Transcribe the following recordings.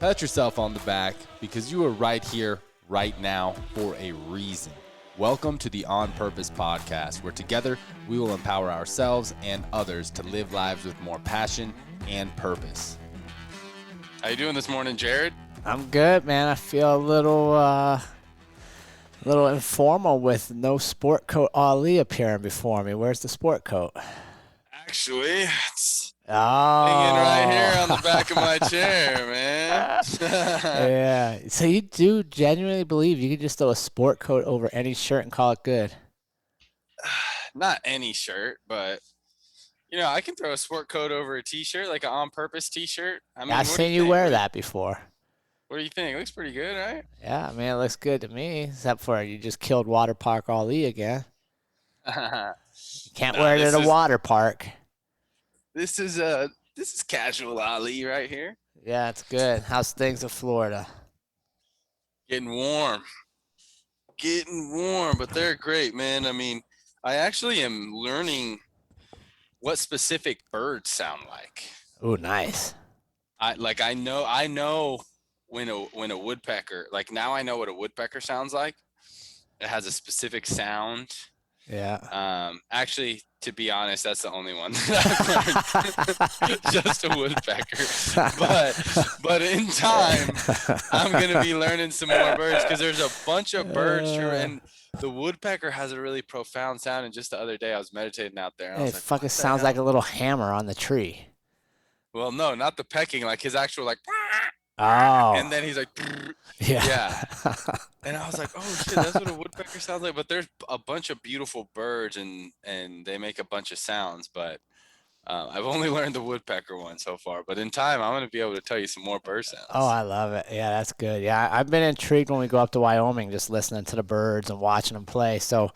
Pat yourself on the back because you are right here, right now, for a reason. Welcome to the On Purpose podcast, where together we will empower ourselves and others to live lives with more passion and purpose. How you doing this morning, Jerrod? I'm good, man. I feel a little informal with no sport coat Ali appearing before me. Where's the sport coat? Actually, it's hanging right here on the back of my chair, man. Yeah. So you do genuinely believe you can just throw a sport coat over any shirt and call it good? Not any shirt, but I can throw a sport coat over a t-shirt, like an On Purpose t-shirt. I mean, I've seen you wear that before. What do you think? It looks pretty good, right? Yeah, I mean, it looks good to me, except for you just killed Water Park Ali again. You can't wear it at a water park. This is casual Ali right here. Yeah, it's good. How's things in Florida? Getting warm, but they're great, man. I mean, I actually am learning what specific birds sound like. Oh, nice. I know when a woodpecker, like now I know what a woodpecker sounds like. It has a specific sound. Yeah. Actually, to be honest, that's the only one that I've learned. Just a woodpecker. But in time, I'm gonna be learning some more birds because there's a bunch of birds here, and the woodpecker has a really profound sound. And just the other day, I was meditating out there. And I was it like, fucking sounds like a little hammer on the tree. Well, no, not the pecking, like his actual like. Oh. And then he's like, yeah. And I was like, oh shit, that's what a woodpecker sounds like. But there's a bunch of beautiful birds, and they make a bunch of sounds. But I've only learned the woodpecker one so far. But in time, I'm gonna be able to tell you some more bird sounds. Oh, I love it. Yeah, that's good. Yeah, I've been intrigued when we go up to Wyoming, just listening to the birds and watching them play. So.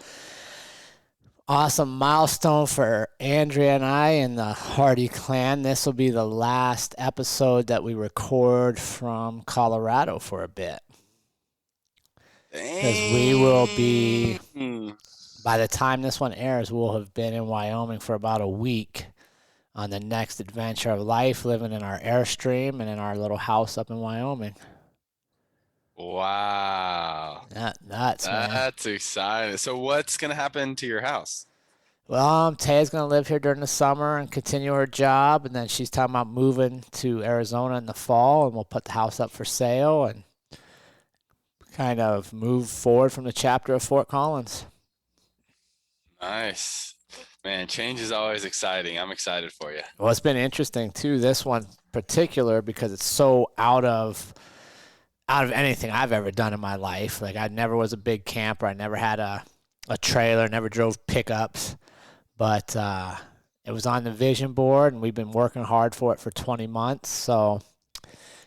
Awesome milestone for Andrea and I and the Hardy clan. This will be the last episode that we record from Colorado for a bit. Because we will be, by the time this one airs, we'll have been in Wyoming for about a week on the next adventure of life, living in our Airstream and in our little house up in Wyoming. Wow. Nuts, man. That's exciting. So what's going to happen to your house? Well, Taya's going to live here during the summer and continue her job, and then she's talking about moving to Arizona in the fall, and we'll put the house up for sale and kind of move forward from the chapter of Fort Collins. Nice. Man, change is always exciting. I'm excited for you. Well, it's been interesting, too, this one particular, because it's so out of anything I've ever done in my life. Like, I never was a big camper. I never had a trailer, never drove pickups. But it was on the vision board, and we've been working hard for it for 20 months. So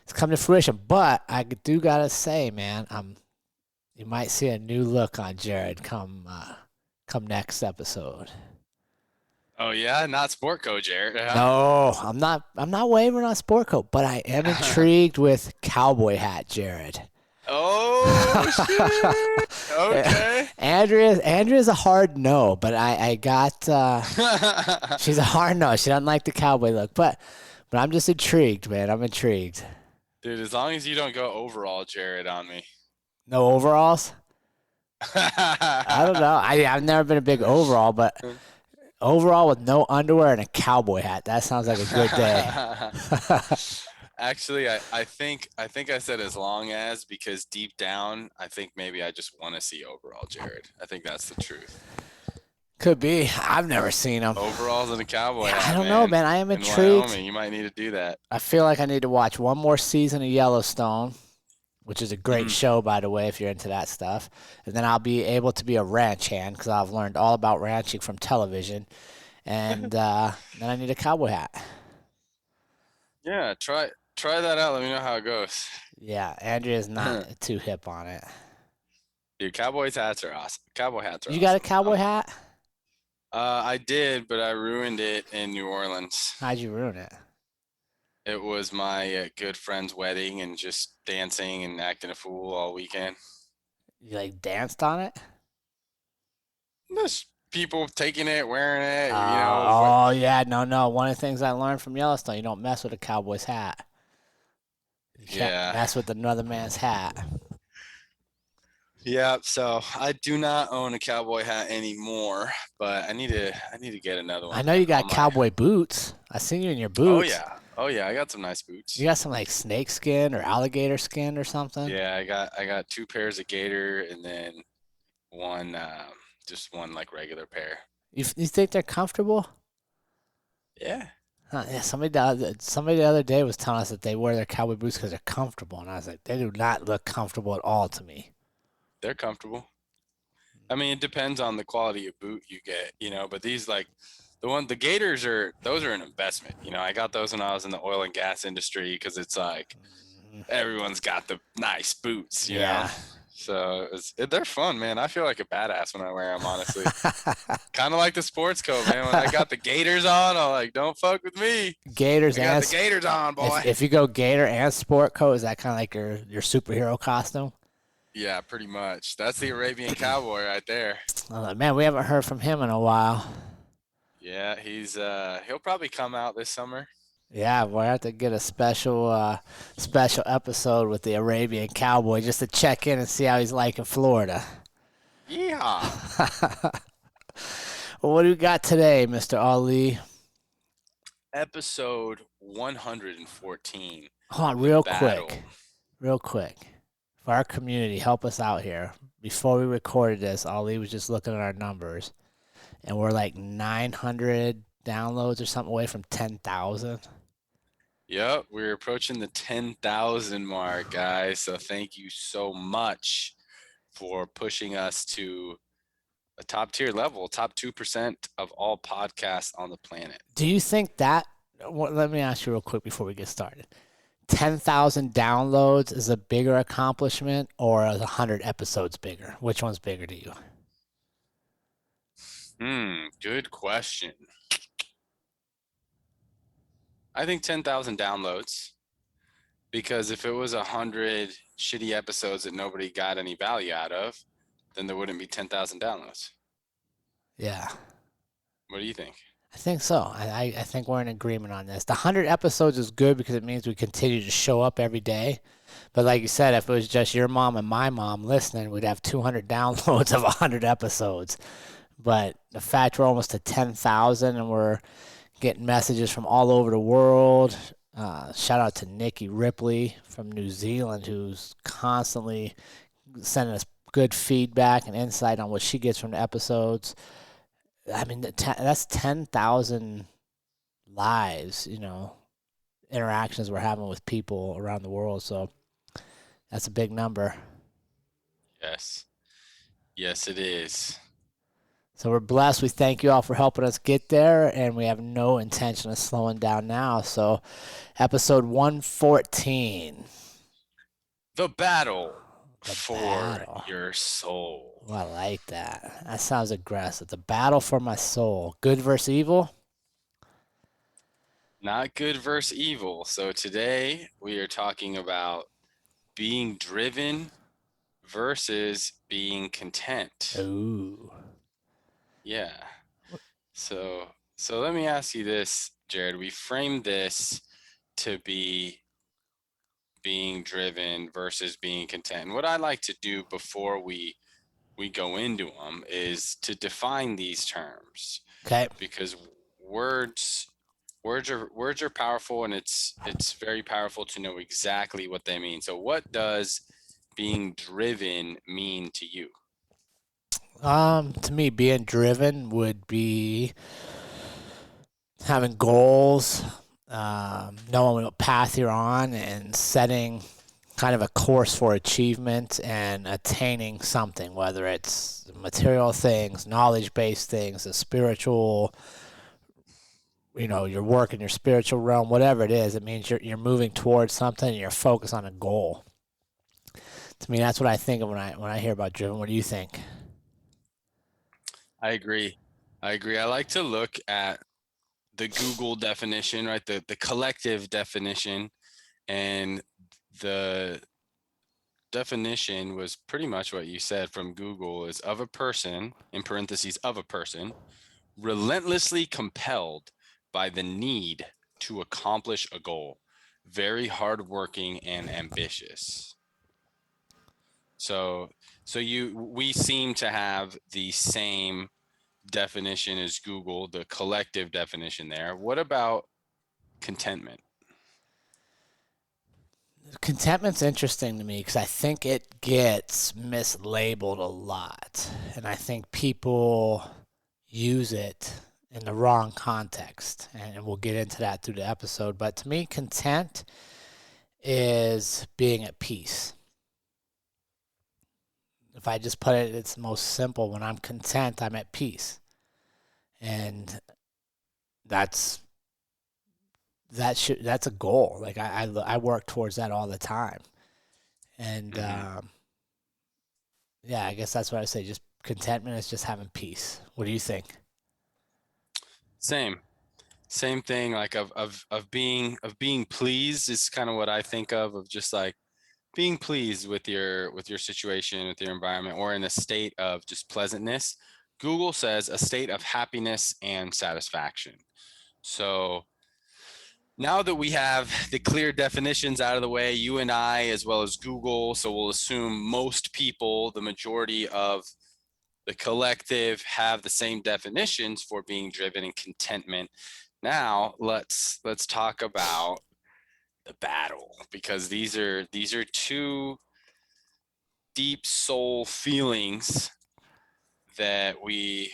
it's come to fruition. But I do got to say, man, you might see a new look on Jerrod come next episode. Oh, yeah? Not sport coat, Jerrod. Yeah. No, I'm not wavering on sport coat, but I am intrigued with cowboy hat, Jerrod. Oh, shit. Okay. Andrea's a hard no, but I got she's a hard no. She doesn't like the cowboy look, but I'm just intrigued, man. I'm intrigued. Dude, as long as you don't go overall, Jerrod, on me. No overalls? I don't know. I've never been a big overall, but overall with no underwear and a cowboy hat. That sounds like a good day. Actually, I think I said as long as, because deep down, I think maybe I just want to see overall, Jerrod. I think that's the truth. Could be. I've never seen them. Overalls and a cowboy hat, I don't know, man. I am intrigued. Wyoming, you might need to do that. I feel like I need to watch one more season of Yellowstone, which is a great show, by the way, if you're into that stuff. And then I'll be able to be a ranch hand because I've learned all about ranching from television. And then I need a cowboy hat. Yeah, try that out. Let me know how it goes. Yeah, Andrea's not too hip on it. Dude, cowboy hats are awesome. You got a cowboy hat? I did, but I ruined it in New Orleans. How'd you ruin it? It was my good friend's wedding and just dancing and acting a fool all weekend. You danced on it? Just people taking it, wearing it, Oh, yeah, no. One of the things I learned from Yellowstone, you don't mess with a cowboy's hat. You can't Yeah. mess with another man's hat. Yeah, so I do not own a cowboy hat anymore, but I need to get another I one know you on got my. cowboy boots. I seen you in your Oh boots. yeah. Oh yeah, I got some nice You boots. got some like snake skin or alligator skin or something. Yeah, I got two pairs of gator and then one just one like regular pair. You think they're comfortable? Yeah, Huh, yeah, somebody the other day was telling us that they wear their cowboy boots because they're comfortable, and I was like, they do not look comfortable at all to me. they're comfortable. I mean, it depends on the quality of boot you get, but these like the gators those are an investment. I got those when I was in the oil and gas industry because it's like Mhm. everyone's got the nice boots. Yeah. So they're fun, man. I feel like a badass when I wear them, honestly. Kind of like the sports coat, man. When I got the gators on, I'm like, don't fuck with me. Gators I got and the gators on, boy. if you go gator and sport coat, is that kind of like your superhero costume? Yeah, pretty much. That's the Arabian cowboy right there. Man, we haven't heard from him in a while. Yeah, he'll probably come out this summer. Yeah, we'll have to get a special episode with the Arabian cowboy just to check in and see how he's like in Florida. Yeehaw. Well, what do we got today, Mr. Ali? Episode 114. Hold on, The real battle. quick. Real quick. For our community, help us out here. Before we recorded this, Ali was just looking at our numbers, and we're like 900 downloads or something away from 10,000. Yep, we're approaching the 10,000 mark, guys. So thank you so much for pushing us to a top tier level, top 2% of all podcasts on the planet. Do you think that? Well, let me ask you real quick before we get started. 10,000 downloads is a bigger accomplishment, or is 100 episodes bigger? Which one's bigger to you? Good question. I think 10,000 downloads because if it was 100 shitty episodes that nobody got any value out of, then there wouldn't be 10,000 downloads. Yeah, What do you think? I think so. I think we're in agreement on this. The 100 episodes is good because it means we continue to show up every day. But like you said, if it was just your mom and my mom listening, we'd have 200 downloads of 100 episodes. But the fact we're almost to 10,000 and we're getting messages from all over the world. Shout out to Nikki Ripley from New Zealand, who's constantly sending us good feedback and insight on what she gets from the episodes. I mean, that's 10,000 lives, interactions we're having with people around the world. So that's a big number. Yes. Yes, it is. So we're blessed. We thank you all for helping us get there, and we have no intention of slowing down now. So episode 114. The battle The for battle. your soul. Oh, I like that. That sounds aggressive. The battle for my soul. Good versus evil? Not good versus evil. So today we are talking about being driven versus being content. Ooh. Yeah. So let me ask you this, Jerrod. We framed this to be being driven versus being content. And what I like to do before we go into them is to define these terms Okay. because words are powerful, and it's very powerful to know exactly what they mean. So what does being driven mean to you? To me, being driven would be having goals, knowing what path you're on, and setting kind of a course for achievement and attaining something, whether it's material things, knowledge-based things, a spiritual, your work in your spiritual realm, whatever it is. It means you're moving towards something and you're focused on a goal. To me, that's what I think of when I hear about driven. What do you think? I agree. I like to look at the Google definition, right? The collective definition, and the definition was pretty much what you said from Google is of a person, in parentheses, of a person, relentlessly compelled by the need to accomplish a goal. very hardworking and ambitious. So we seem to have the same definition as Google, the collective definition there. What about contentment? Contentment's interesting to me because I think it gets mislabeled a lot. And I think people use it in the wrong context. And we'll get into that through the episode. But to me, content is being at peace. If I just put it, it's most simple. When I'm content, I'm at peace. And that's that's a goal. Like I work towards that all the time. And yeah, I guess that's what I say. Just contentment is just having peace. What do you think? Same thing, like of being pleased is kind of what I think of just like being pleased with your situation, with your environment, or in a state of just pleasantness. Google says a state of happiness and satisfaction. So now that we have the clear definitions out of the way, you and I, as well as Google, so we'll assume most people, the majority of the collective, have the same definitions for being driven and contentment. Now let's talk about the battle, because these are two deep soul feelings that we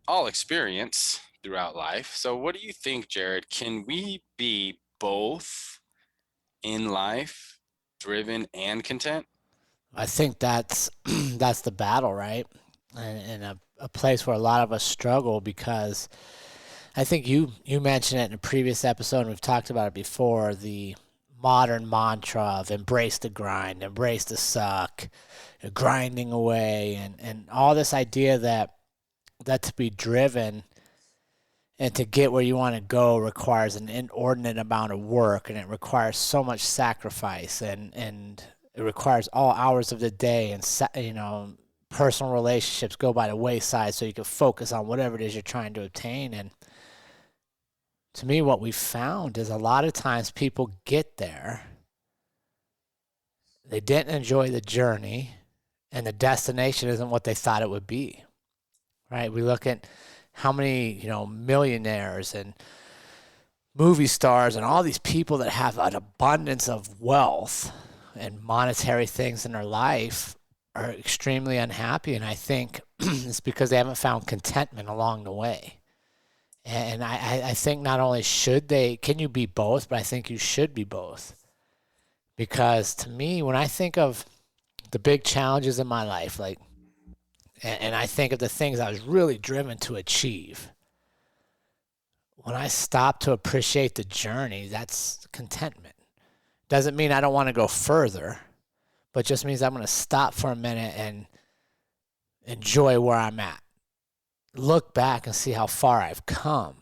all experience throughout life. So what do you think, Jerrod? Can we be both in life, driven and content? I think that's that's the battle, right? And a place where a lot of us struggle because I think you mentioned it in a previous episode, and we've talked about it before, the modern mantra of embrace the grind, embrace the suck, grinding away, and all this idea that to be driven and to get where you want to go requires an inordinate amount of work, and it requires so much sacrifice, and it requires all hours of the day, and personal relationships go by the wayside so you can focus on whatever it is you're trying to obtain. And to me, what we've found is a lot of times people get there, they didn't enjoy the journey, and the destination isn't what they thought it would be. Right? We look at how many, millionaires and movie stars and all these people that have an abundance of wealth and monetary things in their life are extremely unhappy. And I think it's because they haven't found contentment along the way. And I think not only can you be both, but I think you should be both. Because to me, when I think of the big challenges in my life, and I think of the things I was really driven to achieve, when I stop to appreciate the journey, that's contentment. Doesn't mean I don't want to go further, but just means I'm going to stop for a minute and enjoy where I'm at. Look back and see how far I've come.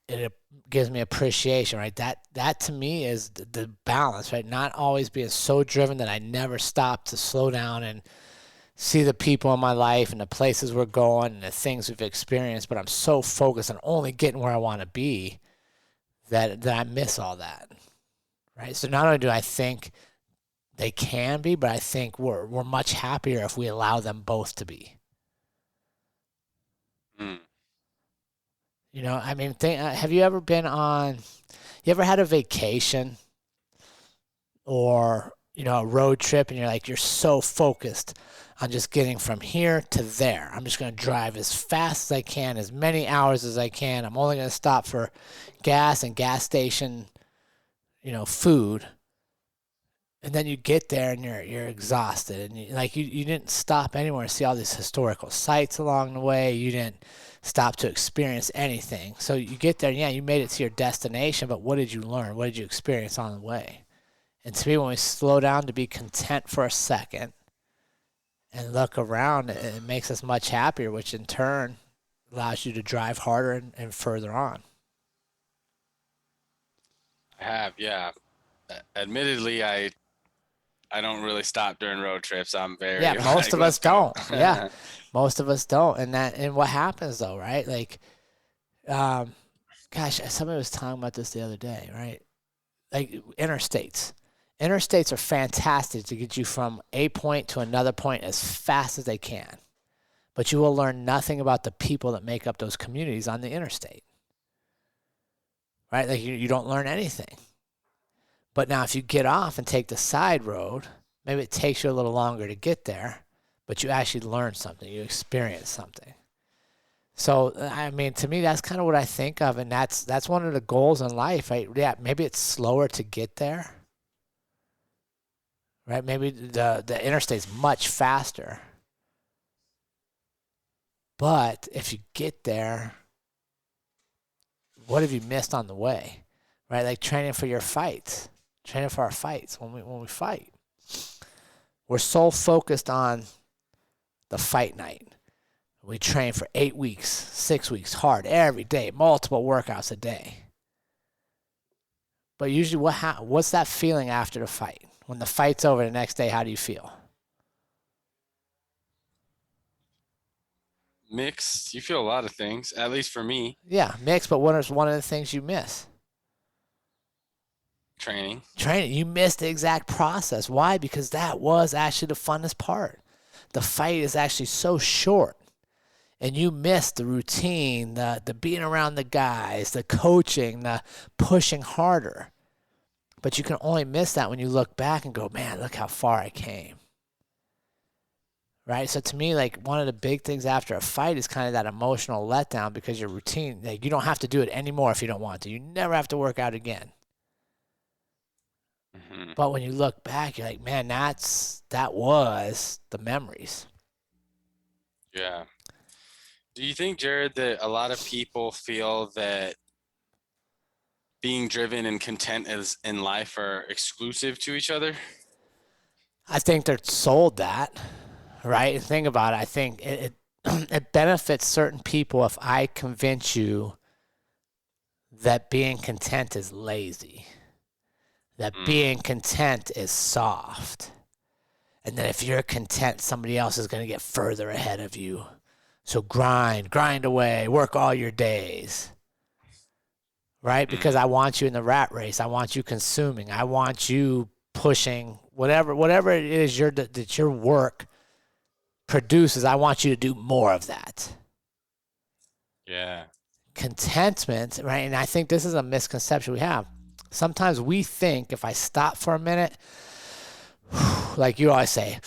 It gives me appreciation, right? That to me is the balance, right? Not always being so driven that I never stop to slow down and see the people in my life and the places we're going and the things we've experienced, but I'm so focused on only getting where I want to be that I miss all that, right? So not only do I think they can be, but I think we're much happier if we allow them both to be. Mm. I mean, have you ever you ever had a vacation or, a road trip, and you're so focused on just getting from here to there. I'm just going to drive as fast as I can, as many hours as I can. I'm only going to stop for gas and gas station, food. And then you get there and you're exhausted, and you didn't stop anywhere to see all these historical sites along the way. You didn't stop to experience anything. So you get there, and yeah, you made it to your destination, but what did you learn? What did you experience on the way? And to me, when we slow down to be content for a second and look around, it makes us much happier, which in turn allows you to drive harder and further on. I have, yeah. Admittedly, I don't really stop during road trips. I'm very Yeah, most like, of let's us go. don't. Yeah, most of us don't. And what happens though, right? gosh, somebody was talking about this the other day, right? Like interstates. Interstates are fantastic to get you from a point to another point as fast as they can. But you will learn nothing about the people that make up those communities on the interstate. Right? Like you don't learn anything. But now if you get off and take the side road, maybe it takes you a little longer to get there, but you actually learn something, you experience something. So, I mean, to me, that's kind of what I think of, and that's one of the goals in life, right? Yeah, maybe it's slower to get there, right? Maybe the interstate's much faster, but if you get there, what have you missed on the way, right? Like training for your fights, training for our fights. When we fight, we're so focused on the fight night. We train for 8 weeks, 6 weeks, hard every day, multiple workouts a day. But usually, what's that feeling after the fight? When the fight's over the next day, how do you feel? Mixed. You feel a lot of things, at least for me. Yeah, mixed, but what is one of the things you miss? Training. Training. You missed the exact process. Why? Because that was actually the funnest part. The fight is actually so short. And you miss the routine, the being around the guys, the coaching, the pushing harder. But you can only miss that when you look back and go, man, look how far I came. Right? So to me, like one of the big things after a fight is kind of that emotional letdown because your routine, like you don't have to do it anymore if you don't want to. You never have to work out again. Mm-hmm. But when you look back, you're like, man, that was the memories. Yeah. Do you think, Jerrod, that a lot of people feel that being driven and content in life are exclusive to each other? I think they're sold that, right? And think about it. I think it benefits certain people if I convince you that being content is lazy, that being content is soft, and that if you're content, somebody else is going to get further ahead of you. So grind away, work all your days, right? Because I want you in the rat race. I want you consuming. I want you pushing whatever it is that your work produces. I want you to do more of that. Yeah. Contentment, right? And I think this is a misconception we have. Sometimes we think if I stop for a minute, like you always say,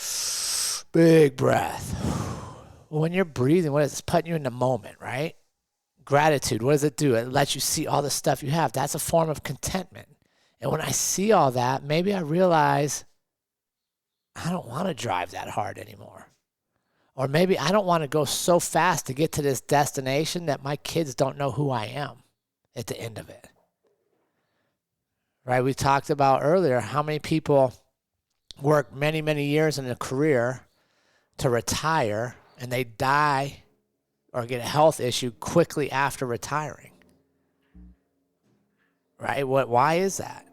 big breath. When you're breathing, what is it? It's putting you in the moment, right? Gratitude, what does it do? It lets you see all the stuff you have. That's a form of contentment. And when I see all that, maybe I realize I don't want to drive that hard anymore. Or maybe I don't want to go so fast to get to this destination that my kids don't know who I am at the end of it. Right? We talked about earlier how many people work many, many years in a career to retire and they die or get a health issue quickly after retiring. Right? Why is that?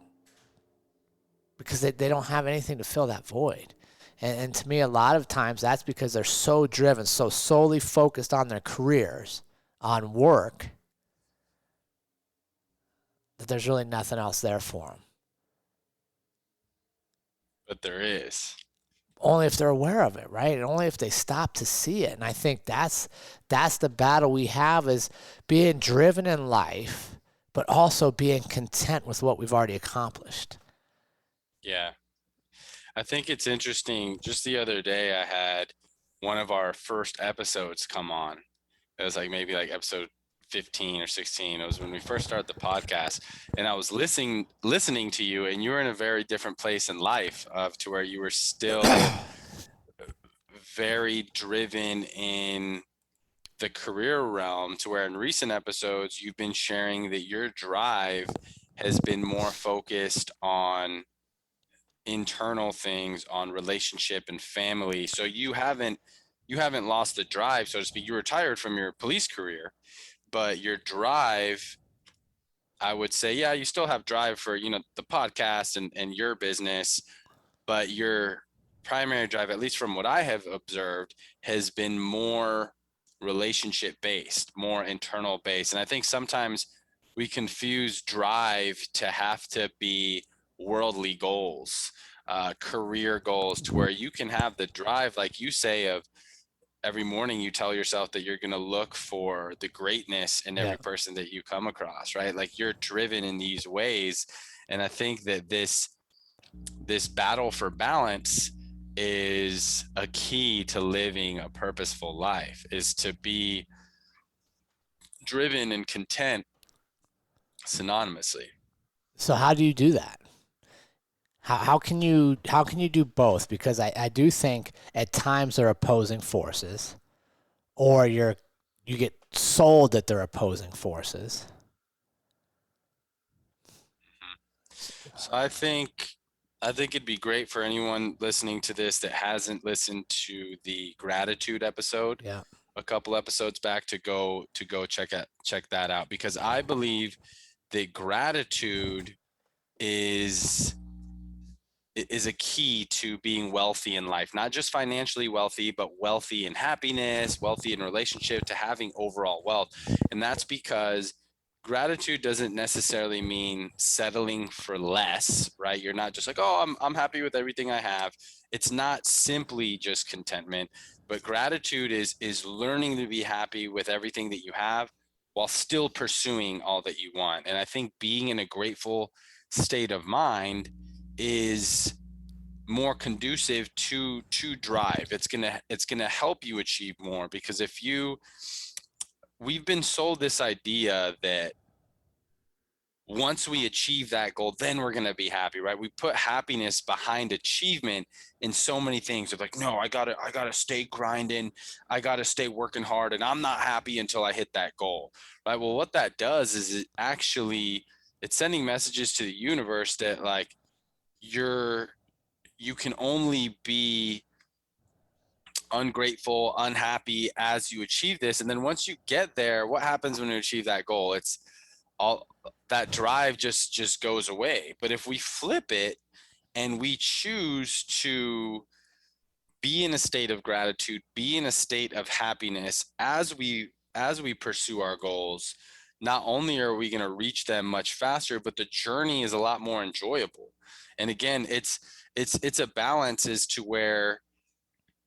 Because they don't have anything to fill that void. And to me, a lot of times that's because they're so driven, so solely focused on their careers, on work, that there's really nothing else there for them. But there is. Only if they're aware of it, right? And only if they stop to see it. And I think that's the battle we have, is being driven in life, but also being content with what we've already accomplished. Yeah. I think it's interesting. Just the other day, I had one of our first episodes come on. It was like maybe like episode 15 or 16. It was when we first started the podcast, and I was listening to you, and you were in a very different place in life, to where you were still very driven in the career realm, to where in recent episodes you've been sharing that your drive has been more focused on internal things, on relationship and family. So you haven't lost the drive, so to speak. You retired from your police career, but your drive, I would say, yeah, you still have drive for, the podcast and your business, but your primary drive, at least from what I have observed, has been more relationship based, more internal based. And I think sometimes we confuse drive to have to be worldly goals, career goals, to where you can have the drive, like you say, of every morning you tell yourself that you're going to look for the greatness in Yeah. every person that you come across, right? Like you're driven in these ways. And I think that this battle for balance is a key to living a purposeful life, is to be driven and content synonymously. So how do you do that? How can you do both? Because I do think at times they're opposing forces, or you get sold that they're opposing forces. So I think it'd be great for anyone listening to this that hasn't listened to the gratitude episode Yeah. a couple episodes back, to go check that out, because I believe that gratitude is is a key to being wealthy in life, not just financially wealthy, but wealthy in happiness, wealthy in relationship, to having overall wealth. And that's because gratitude doesn't necessarily mean settling for less, right? You're not just like, oh, I'm happy with everything I have. It's not simply just contentment, but gratitude is learning to be happy with everything that you have while still pursuing all that you want. And I think being in a grateful state of mind is more conducive to drive. It's gonna help you achieve more, because if you we've been sold this idea that once we achieve that goal, then we're going to be happy, right? We put happiness behind achievement in so many things. It's like, no, I gotta stay grinding, I gotta stay working hard, and I'm not happy until I hit that goal, right? Well, what that does is it's sending messages to the universe that, like, you're you can only be ungrateful, unhappy as you achieve this. And then once you get there, what happens when you achieve that goal? It's all that drive just goes away. But if we flip it and we choose to be in a state of gratitude, be in a state of happiness as we pursue our goals, not only are we going to reach them much faster, but the journey is a lot more enjoyable. And again, it's a balance as to where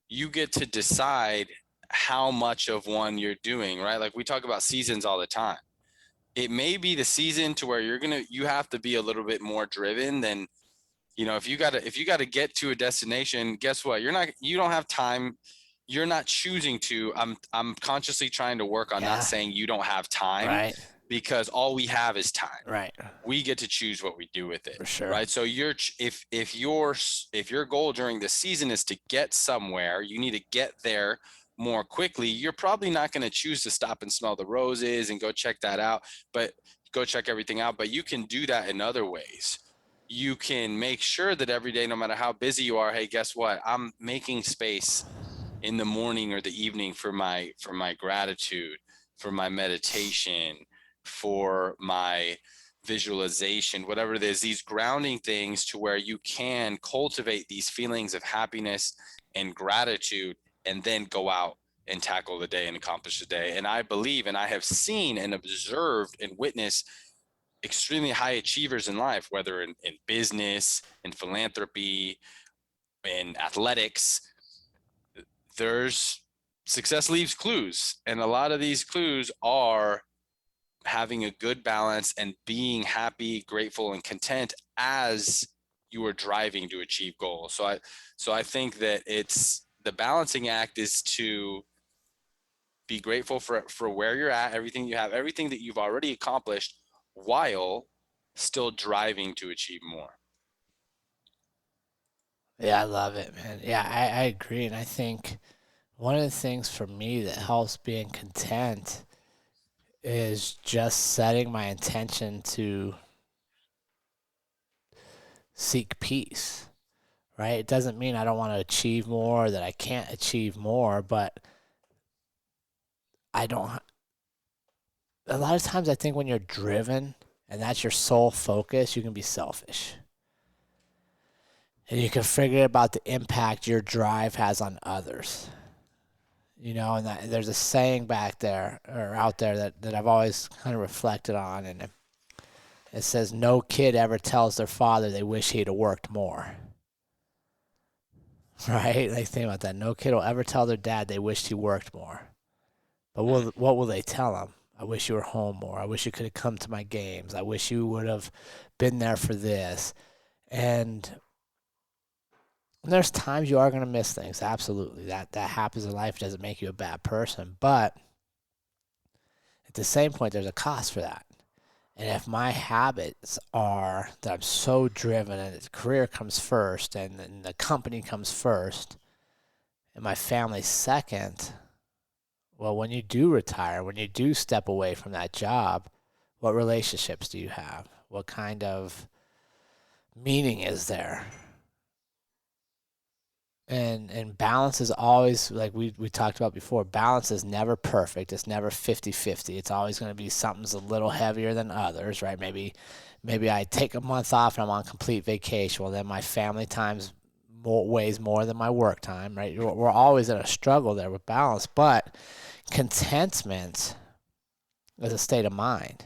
you get to decide how much of one you're doing, right? Like we talk about seasons all the time. It may be the season to where you have to be a little bit more driven than, if you gotta get to a destination, guess what? You don't have time. You're not choosing to. I'm consciously trying to work on not Yeah. saying you don't have time, Right. because all we have is time. Right. We get to choose what we do with it, For sure. right? So if your goal during the season is to get somewhere, you need to get there more quickly. You're probably not going to choose to stop and smell the roses and go check that out, but go check everything out. But you can do that in other ways. You can make sure that every day, no matter how busy you are, hey, guess what? I'm making space in the morning or the evening for my gratitude, for my meditation, for my visualization, whatever it is, these grounding things, to where you can cultivate these feelings of happiness and gratitude, and then go out and tackle the day and accomplish the day. And I believe, and I have seen and observed and witnessed extremely high achievers in life, whether in business, in philanthropy, in athletics. There's success leaves clues, and a lot of these clues are having a good balance and being happy, grateful, and content as you are driving to achieve goals. So I think that it's the balancing act is to be grateful for where you're at, everything you have, everything that you've already accomplished, while still driving to achieve more. Yeah, I love it, man. Yeah, I agree. And I think one of the things for me that helps being content is just setting my intention to seek peace, right? It doesn't mean I don't want to achieve more, that I can't achieve more, but I don't. A lot of times I think when you're driven and that's your sole focus, you can be selfish. And you can forget about the impact your drive has on others. And there's a saying back there or out there that I've always kind of reflected on, and it says, no kid ever tells their father they wish he'd have worked more. Right? Like, think about that. No kid will ever tell their dad they wished he worked more. But what will they tell him? I wish you were home more. I wish you could have come to my games. I wish you would have been there for this. And there's times you are going to miss things. Absolutely. That happens in life. It doesn't make you a bad person. But at the same point, there's a cost for that. And if my habits are that I'm so driven and the career comes first and the company comes first and my family second, well, when you do retire, when you do step away from that job, what relationships do you have? What kind of meaning is there? And balance is always, like we talked about before, balance is never perfect. It's never 50-50. It's always going to be something's a little heavier than others, right? Maybe I take a month off and I'm on complete vacation. Well, then my family time's weighs more than my work time, right? We're always in a struggle there with balance, but contentment is a state of mind,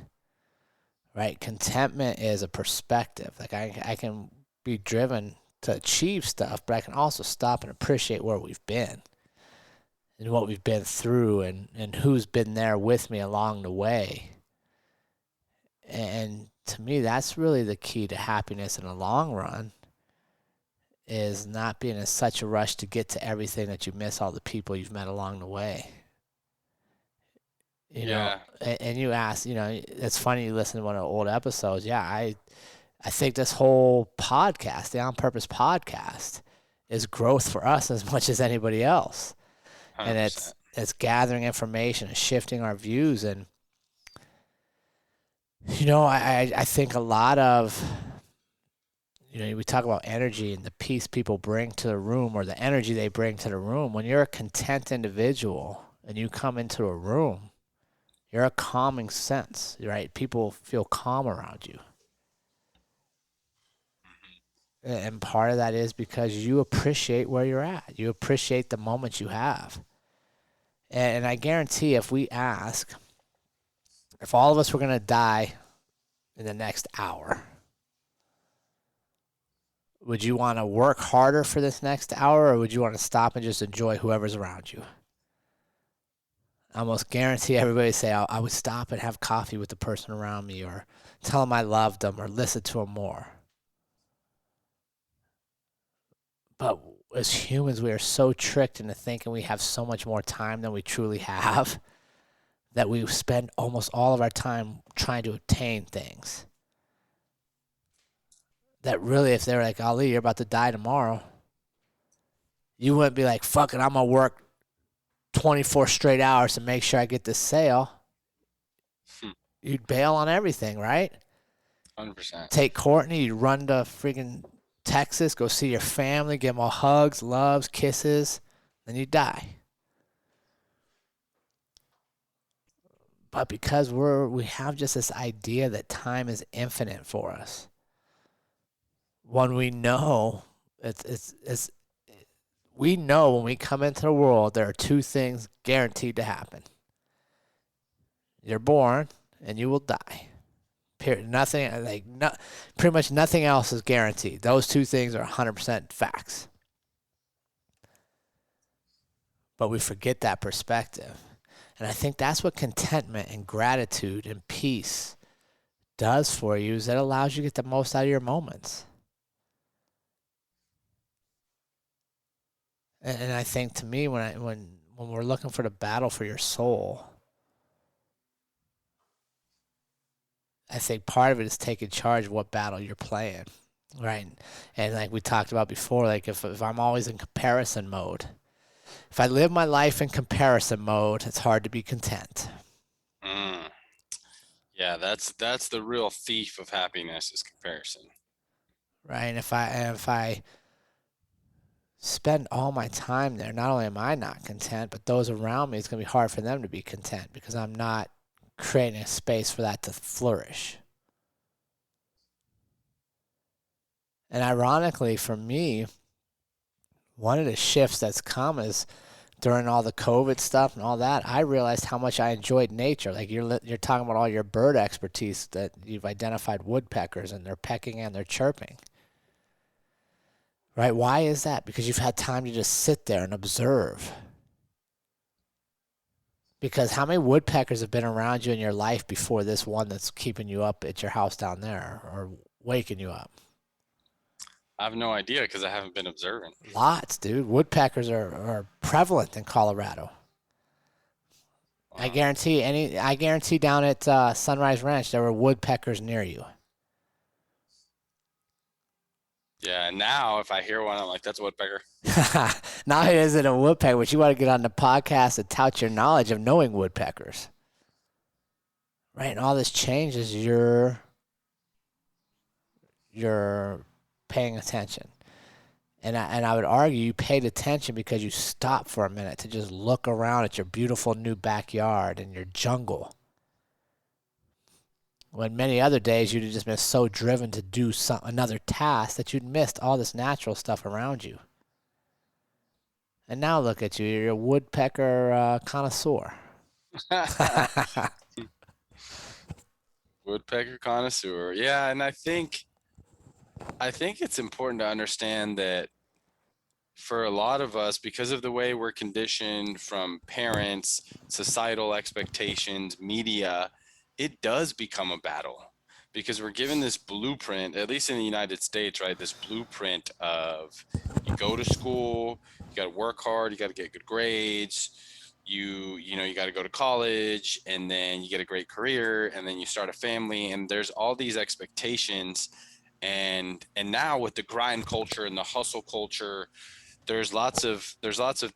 right? Contentment is a perspective. Like I can be driven to achieve stuff, but I can also stop and appreciate where we've been and what we've been through and who's been there with me along the way. And to me, that's really the key to happiness in the long run, is not being in such a rush to get to everything that you miss all the people you've met along the way. And you ask, it's funny, you listen to one of the old episodes. Yeah, I think this whole podcast, the On Purpose podcast, is growth for us as much as anybody else. 100%. And it's gathering information and shifting our views. And, I think a lot of, we talk about energy and the peace people bring to the room or the energy they bring to the room. When you're a content individual and you come into a room, you're a calming sense, right? People feel calm around you. And part of that is because you appreciate where you're at. You appreciate the moments you have. And I guarantee if we ask, if all of us were going to die in the next hour, would you want to work harder for this next hour, or would you want to stop and just enjoy whoever's around you? I almost guarantee everybody say, I would stop and have coffee with the person around me, or tell them I loved them, or listen to them more. But as humans, we are so tricked into thinking we have so much more time than we truly have, that we spend almost all of our time trying to obtain things. That really, if they were like, Ali, you're about to die tomorrow, you wouldn't be like, fuck it, I'm going to work 24 straight hours to make sure I get this sale. You'd bail on everything, right? 100%. Take Courtney, you'd run to freaking Texas, go see your family, give them all hugs, loves, kisses, then you die. But because we have just this idea that time is infinite for us, when we know we know when we come into the world, there are two things guaranteed to happen. You're born and you will die. Period. Pretty much nothing else is guaranteed. Those two things are 100% facts. But we forget that perspective. And I think that's what contentment and gratitude and peace does for you, is it allows you to get the most out of your moments. And I think, to me, when we're looking for the battle for your soul, I think part of it is taking charge of what battle you're playing, right? And like we talked about before, like if I'm always in comparison mode, if I live my life in comparison mode, it's hard to be content. Yeah, that's the real thief of happiness, is comparison. Right, and if I spend all my time there, not only am I not content, but those around me, it's going to be hard for them to be content because I'm not creating a space for that to flourish. And ironically, for me, one of the shifts that's come is during all the COVID stuff and all that, I realized how much I enjoyed nature. Like you're talking about all your bird expertise that you've identified woodpeckers and they're pecking and they're chirping. Right? Why is that? Because you've had time to just sit there and observe. Because how many woodpeckers have been around you in your life before this one that's keeping you up at your house down there or waking you up? I have no idea because I haven't been observing. Lots, dude. Woodpeckers are prevalent in Colorado. I Wow. guarantee down at Sunrise Ranch there were woodpeckers near you. Yeah, now if I hear one, I'm like, that's a woodpecker. Not it isn't a woodpecker, but you want to get on the podcast and tout your knowledge of knowing woodpeckers. Right, and all this changes you're paying attention. And I would argue you paid attention because you stopped for a minute to just look around at your beautiful new backyard and your jungle. When many other days you'd have just been so driven to do another task that you'd missed all this natural stuff around you. And now look at you, you're a woodpecker connoisseur. Woodpecker connoisseur. Yeah, and I think it's important to understand that for a lot of us, because of the way we're conditioned from parents, societal expectations, media, it does become a battle because we're given this blueprint, at least in the United States, right? This blueprint of you go to school, you got to work hard, you got to get good grades, you got to go to college, and then you get a great career, and then you start a family, and there's all these expectations. And now with the grind culture and the hustle culture, there's lots of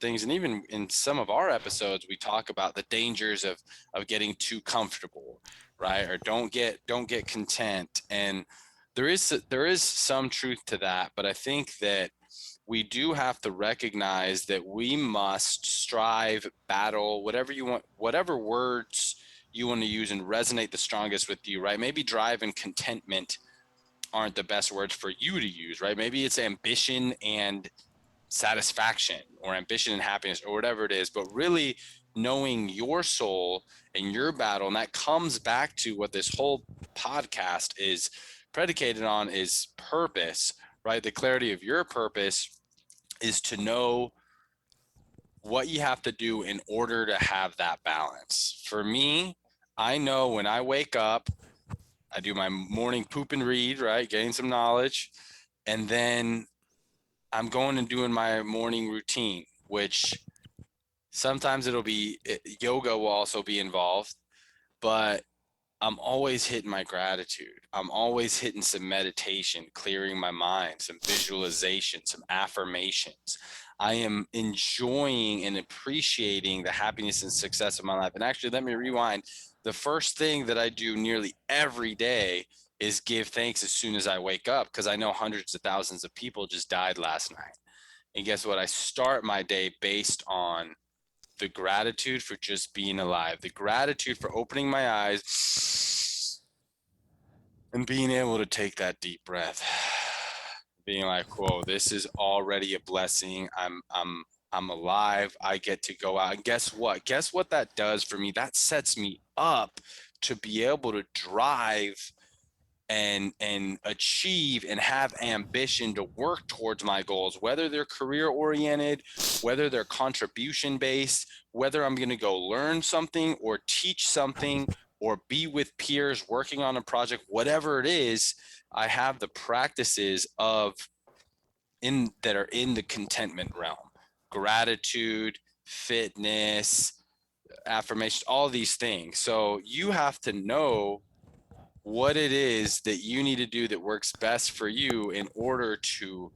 things, and even in some of our episodes we talk about the dangers of getting too comfortable, right? Or don't get content. And there is some truth to that, but I think that we do have to recognize that we must strive, battle, whatever you want, whatever words you want to use and resonate the strongest with you, right? Maybe drive and contentment aren't the best words for you to use, right? Maybe it's ambition and satisfaction, or ambition and happiness, or whatever it is, but really knowing your soul and your battle. And that comes back to what this whole podcast is predicated on, is purpose, right? The clarity of your purpose is to know what you have to do in order to have that balance. For me, I know when I wake up, I do my morning poop and read, right? Getting some knowledge. And then I'm going and doing my morning routine, which sometimes it'll be yoga will also be involved, but I'm always hitting my gratitude. I'm always hitting some meditation, clearing my mind, some visualization, some affirmations. I am enjoying and appreciating the happiness and success of my life. And actually, let me rewind. The first thing that I do nearly every day is give thanks as soon as I wake up, because I know hundreds of thousands of people just died last night. And guess what? I start my day based on the gratitude for just being alive, the gratitude for opening my eyes and being able to take that deep breath, being like, whoa, this is already a blessing. I'm alive. I get to go out. And guess what that does for me? That sets me up to be able to drive and achieve and have ambition to work towards my goals, whether they're career oriented, whether they're contribution based, whether I'm going to go learn something or teach something or be with peers working on a project, whatever it is. I have the practices that are in the contentment realm: gratitude, fitness, affirmation, all these things. So you have to know what it is that you need to do that works best for you in order to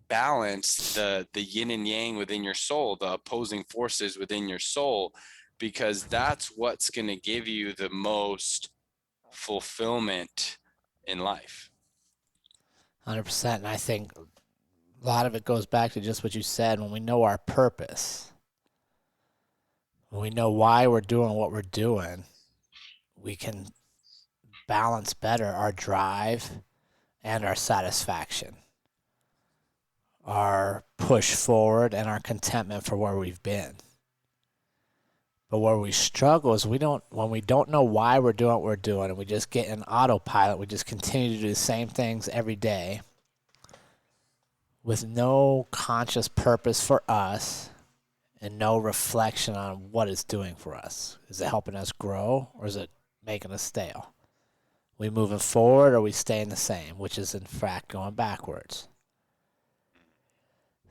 balance the yin and yang within your soul, the opposing forces within your soul, because that's what's going to give you the most fulfillment in life. 100%. And I think a lot of it goes back to just what you said. When we know our purpose, when we know why we're doing what we're doing, we can balance better our drive and our satisfaction. our push forward and our contentment for where we've been. But where we struggle is when we don't know why we're doing what we're doing and we just get in autopilot, we just continue to do the same things every day with no conscious purpose for us and no reflection on what it's doing for us. Is it helping us grow or is it making us stale? We moving forward or we staying the same, which is in fact going backwards.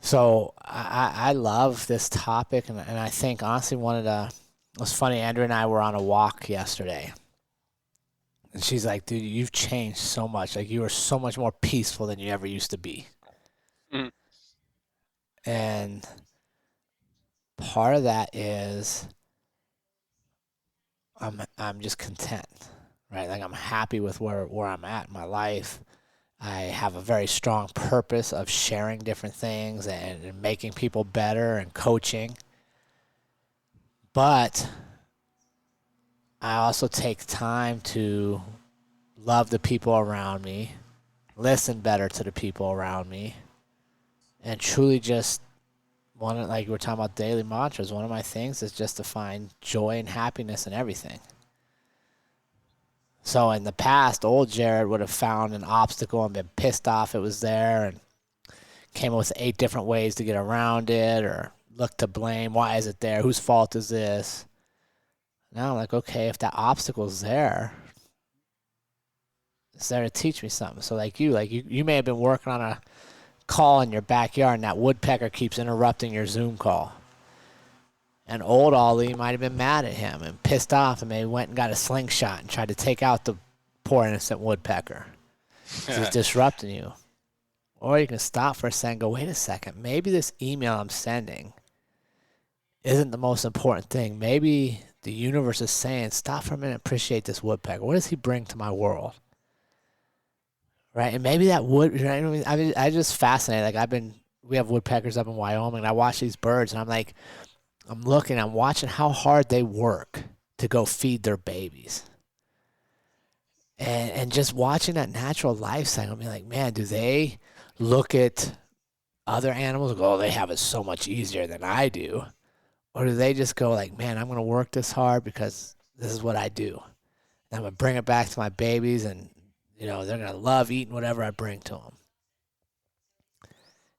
So I love this topic, and I think honestly it was funny, Andrew and I were on a walk yesterday, and she's like, dude, you've changed so much. Like, you are so much more peaceful than you ever used to be. Mm. And part of that is I'm just content, right? Like, I'm happy with where I'm at in my life. I have a very strong purpose of sharing different things and making people better and coaching. But I also take time to love the people around me, listen better to the people around me, and truly just like we're talking about daily mantras, one of my things is just to find joy and happiness in everything. So in the past, old Jerrod would have found an obstacle and been pissed off it was there and came up with 8 different ways to get around it or look to blame. Why is it there? Whose fault is this? Now I'm like, okay, if that obstacle's there, it's there to teach me something. So like you may have been working on a call in your backyard and that woodpecker keeps interrupting your Zoom call. And old Ollie might have been mad at him and pissed off and maybe went and got a slingshot and tried to take out the poor innocent woodpecker. He's disrupting you. Or you can stop for a second and go, wait a second, maybe this email I'm sending isn't the most important thing. Maybe the universe is saying, stop for a minute and appreciate this woodpecker. What does he bring to my world? Right? And maybe that wood, you know what I mean? I just fascinated. Like we have woodpeckers up in Wyoming, and I watch these birds, and I'm watching how hard they work to go feed their babies. And just watching that natural life cycle, I'm like, man, do they look at other animals and go, oh, they have it so much easier than I do? Or do they just go like, man, I'm going to work this hard because this is what I do. And I'm going to bring it back to my babies and, they're going to love eating whatever I bring to them.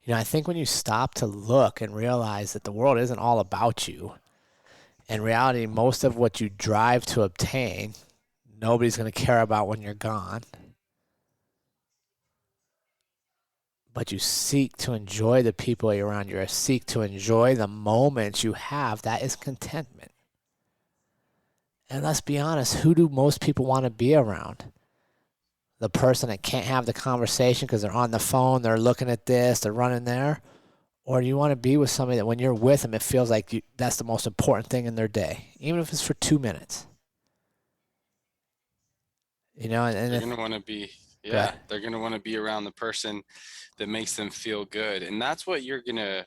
I think when you stop to look and realize that the world isn't all about you, in reality, most of what you drive to obtain, nobody's going to care about when you're gone. But you seek to enjoy the people you're around. You seek to enjoy the moments you have. That is contentment. And let's be honest, who do most people want to be around? The person that can't have the conversation because they're on the phone, they're looking at this, they're running there? Or do you want to be with somebody that when you're with them, it feels like that's the most important thing in their day, even if it's for 2 minutes? And They're going to want to be, yeah, they're going to want to be around the person that makes them feel good. And that's what you're going to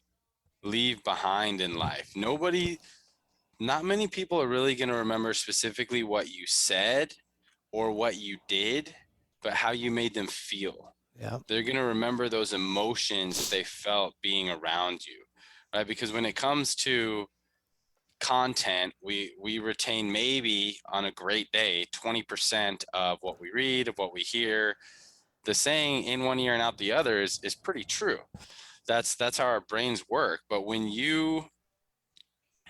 leave behind in life. Not many people are really going to remember specifically what you said or what you did, but how you made them feel. Yeah. They're going to remember those emotions that they felt being around you, right? Because when it comes to content, we retain maybe on a great day 20% of what we read, of what we hear. The saying in one ear and out the other is pretty true. That's how our brains work. But when you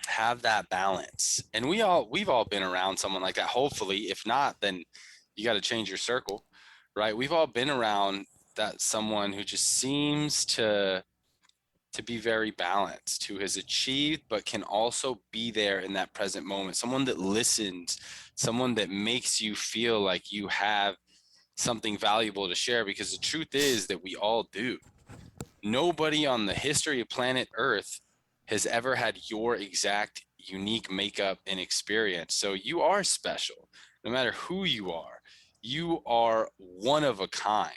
have that balance, and we've all been around someone like that, hopefully. If not, then you got to change your circle, right? We've all been around that someone who just seems to be very balanced, who has achieved but can also be there in that present moment, someone that listens, someone that makes you feel like you have something valuable to share, because the truth is that we all do. Nobody on the history of planet Earth has ever had your exact unique makeup and experience. So you are special. No matter who you are one of a kind,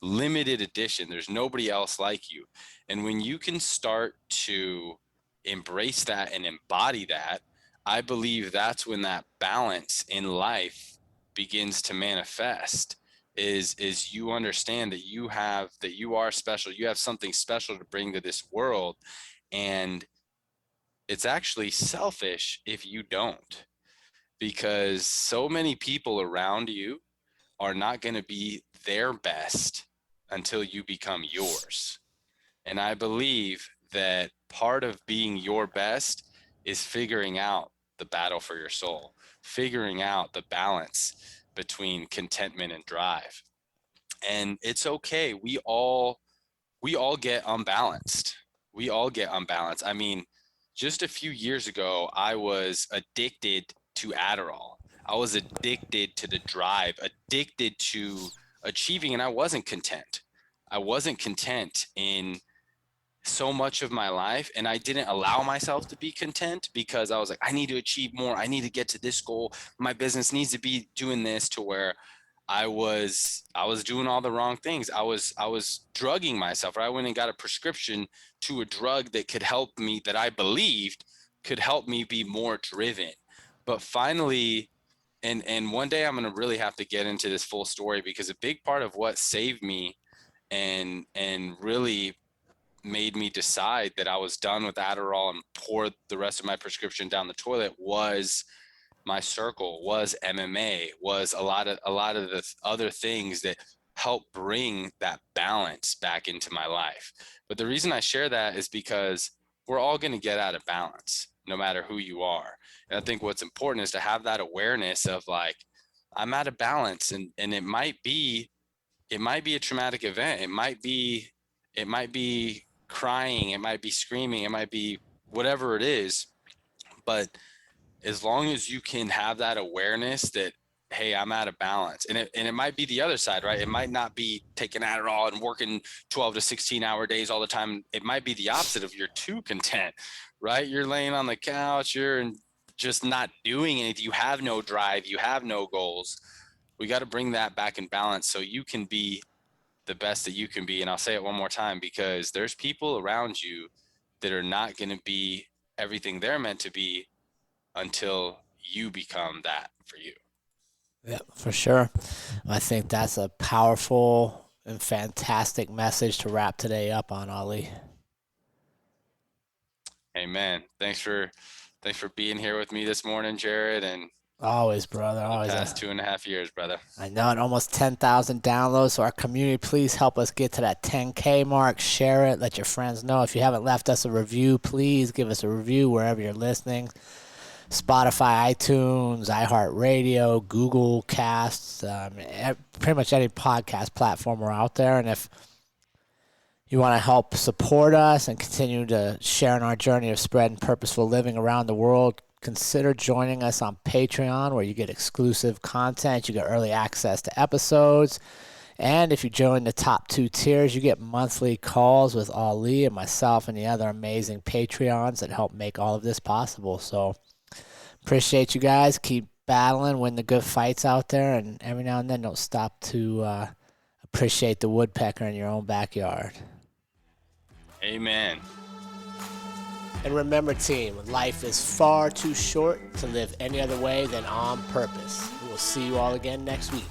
limited edition. There's nobody else like you. And when you can start to embrace that and embody that, I believe that's when that balance in life begins to manifest. is you understand that you are special. You have something special to bring to this world. And it's actually selfish if you don't, because so many people around you are not going to be their best until you become yours. And I believe that part of being your best is figuring out the battle for your soul, figuring out the balance between contentment and drive. And it's okay. We all get unbalanced. We all get unbalanced. I mean, just a few years ago, I was addicted to Adderall. I was addicted to the drive, addicted to achieving, and I wasn't content. I wasn't content in so much of my life, and I didn't allow myself to be content because I was like, I need to achieve more. I need to get to this goal. My business needs to be doing this, to where I was doing all the wrong things. I was drugging myself. Or I went and got a prescription to a drug that could help me, that I believed could help me be more driven. But finally, and one day I'm going to really have to get into this full story, because a big part of what saved me and really made me decide that I was done with Adderall and poured the rest of my prescription down the toilet was my circle, was MMA, was a lot of the other things that help bring that balance back into my life. But the reason I share that is because we're all going to get out of balance no matter who you are. And I think what's important is to have that awareness of like, I'm out of balance, and it might be a traumatic event. It might be crying, it might be screaming, it might be whatever it is. But as long as you can have that awareness that, hey, I'm out of balance. And it might be the other side, right? It might not be taking Adderall and working 12 to 16-hour days all the time. It might be the opposite of you're too content, right? You're laying on the couch, you're just not doing anything. You have no drive, you have no goals. We got to bring that back in balance so you can be the best that you can be. And I'll say it one more time, because there's people around you that are not going to be everything they're meant to be until you become that for you. Yeah, for sure. I think that's a powerful and fantastic message to wrap today up on, Ali. Amen. Thanks for being here with me this morning, Jerrod, and Always, brother. for the Always. past 2.5 years, brother. I know it, almost 10,000 downloads. So our community, please help us get to that 10K mark. Share it. Let your friends know. If you haven't left us a review, please give us a review wherever you're listening. Spotify, iTunes, iHeartRadio, Google Casts, pretty much any podcast platform we're out there. And if you want to help support us and continue to share in our journey of spreading purposeful living around the world, consider joining us on Patreon, where you get exclusive content, you get early access to episodes, and if you join the top 2 tiers, you get monthly calls with Ali and myself and the other amazing Patreons that help make all of this possible. So appreciate you guys. Keep battling, win the good fights out there, and every now and then don't stop to appreciate the woodpecker in your own backyard. Amen. And remember, team, life is far too short to live any other way than on purpose. We will see you all again next week.